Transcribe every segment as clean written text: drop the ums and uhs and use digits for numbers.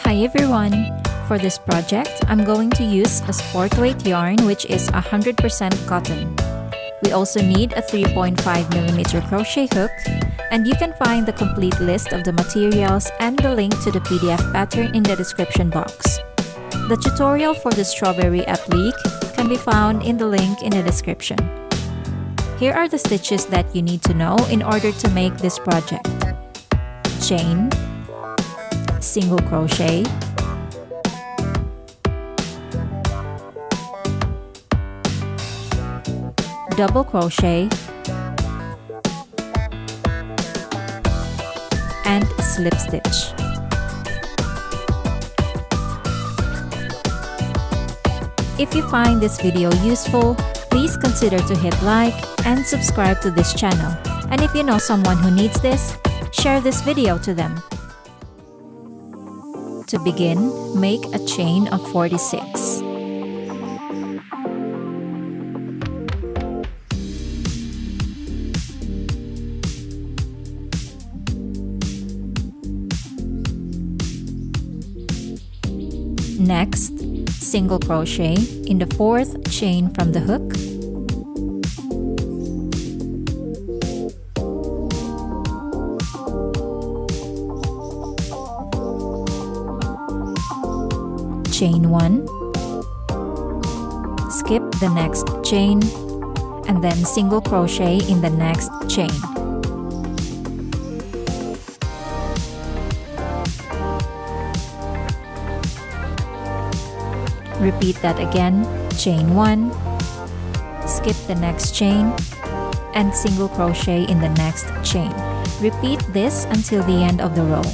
Hi everyone! For this project, I'm going to use a sport weight yarn which is 100% cotton. We also need a 3.5mm crochet hook, and you can find the complete list of the materials and the link to the PDF pattern in the description box. The tutorial for the strawberry applique can be found in the link in the description. Here are the stitches that you need to know in order to make this project. Chain, single crochet, double crochet, and slip stitch. If you find this video useful, please consider to hit like and subscribe to this channel. And if you know someone who needs this, share this video to them. To begin, make a chain of 46. Next, single crochet in the 4th chain from the hook. Chain 1, skip the next chain, and then single crochet in the next chain. Repeat that again, chain 1, skip the next chain, and single crochet in the next chain. Repeat this until the end of the row.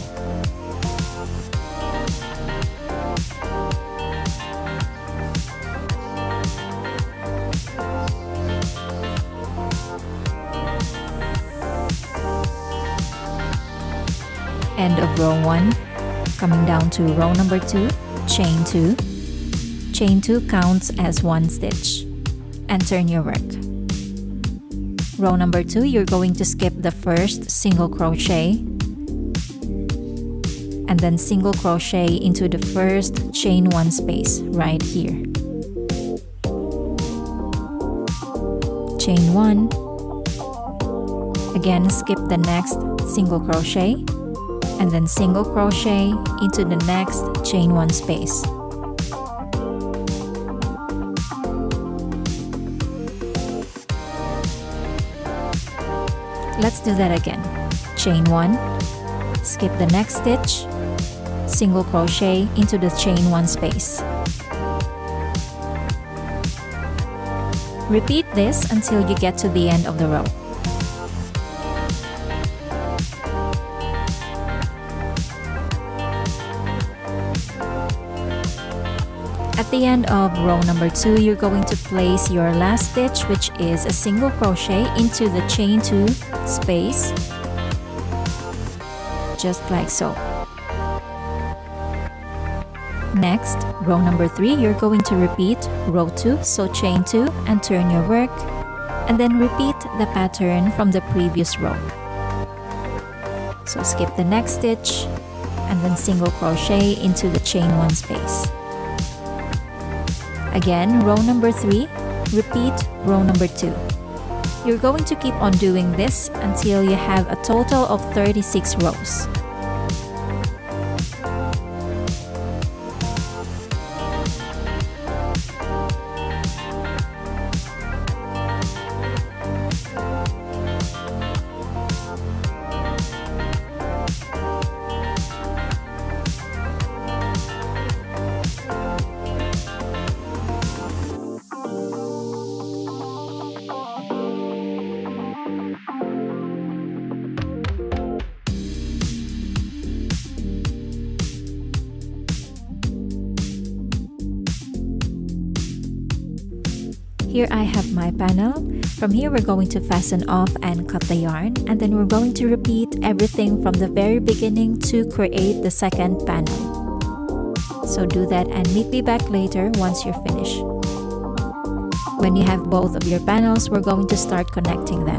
End of row 1, coming down to row number 2, chain 2. Chain 2 counts as 1 stitch, and turn your work. Row number 2, you're going to skip the first single crochet, and then single crochet into the first chain 1 space right here. Chain 1, again skip the next single crochet, and then single crochet into the next chain 1 space. Let's do that again. Chain 1, skip the next stitch, single crochet into the chain 1 space. Repeat this until you get to the end of the row. At the end of row number 2, you're going to place your last stitch, which is a single crochet into the chain 2 space, just like so. Next, row number 3, you're going to repeat row 2, so chain 2 and turn your work, and then repeat the pattern from the previous row. So skip the next stitch, and then single crochet into the chain 1 space. Again, row number 3, repeat row number 2. You're going to keep on doing this until you have a total of 36 rows. Here I have my panel. From here we're going to fasten off and cut the yarn, and then we're going to repeat everything from the very beginning to create the second panel. So do that and meet me back later once you're finished. When you have both of your panels, we're going to start connecting them.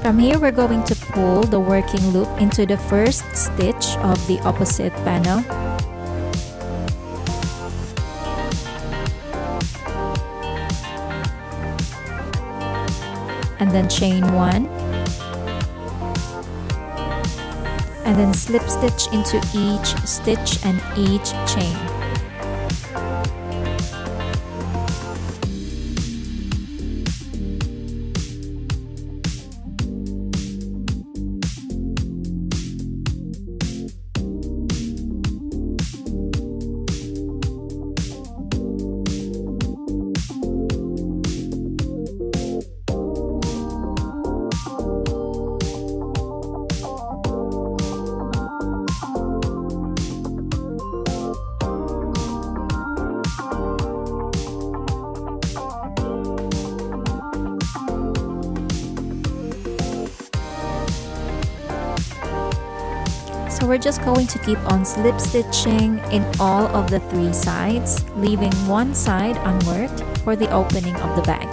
From here, we're going to pull the working loop into the first stitch of the opposite panel. And then chain 1. And then slip stitch into each stitch and each chain. So we're just going to keep on slip stitching in all of the 3 sides, leaving one side unworked for the opening of the bag.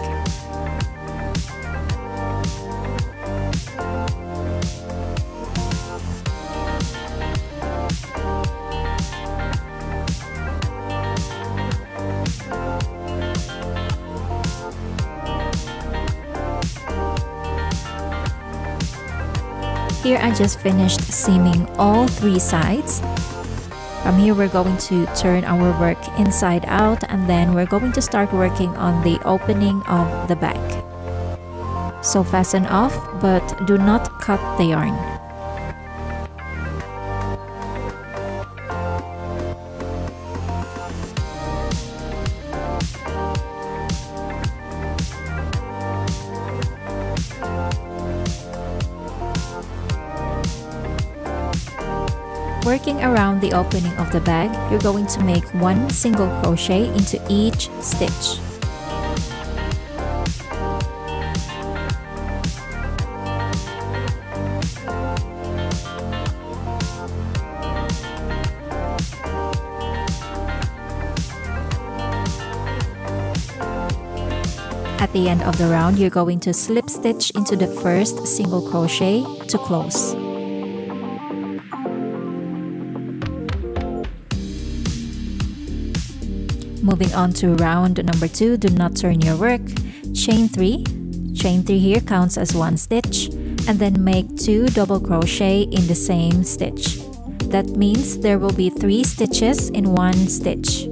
Here I just finished seaming all 3 sides. From here we're going to turn our work inside out, and then we're going to start working on the opening of the bag. So fasten off, but do not cut the yarn. Working around the opening of the bag, you're going to make 1 single crochet into each stitch. At the end of the round, you're going to slip stitch into the first single crochet to close. Moving on to round number 2, do not turn your work. Chain 3. Chain 3 here counts as 1 stitch, and then make 2 double crochet in the same stitch. That means there will be 3 stitches in 1 stitch.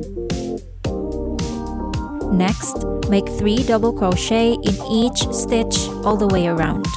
Next, make 3 double crochet in each stitch all the way around.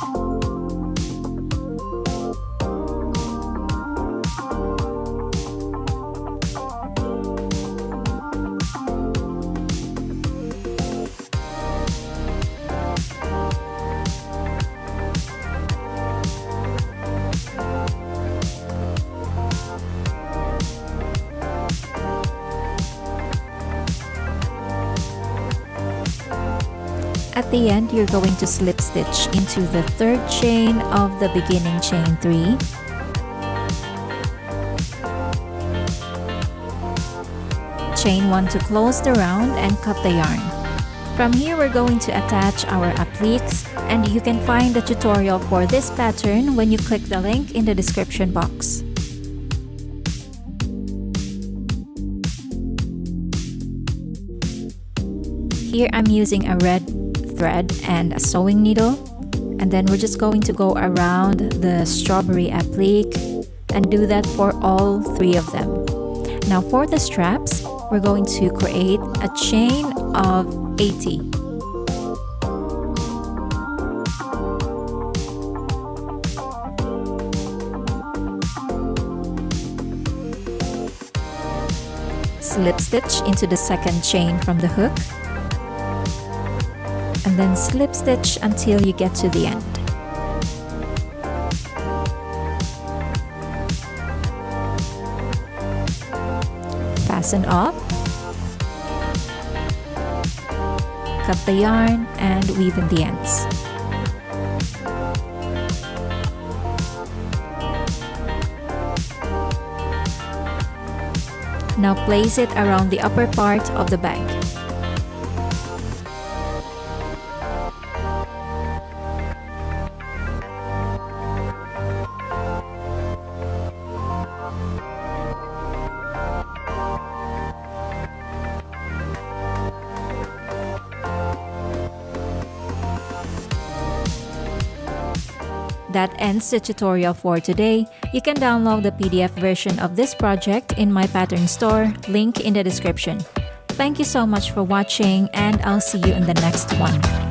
At the end, you're going to slip stitch into the 3rd chain of the beginning chain 3. Chain 1 to close the round and cut the yarn. From here, we're going to attach our appliques, and you can find the tutorial for this pattern when you click the link in the description box. Here I'm using a red thread and a sewing needle, and then we're just going to go around the strawberry applique and do that for all 3 of them. Now for the straps, we're going to create a chain of 80. Slip stitch into the 2nd chain from the hook, and then slip stitch until you get to the end. Fasten off, cut the yarn, and weave in the ends. Now place it around the upper part of the bag. that ends the tutorial for today. You can download the PDF version of this project in my pattern store, link in the description. Thank you so much for watching, and I'll see you in the next one.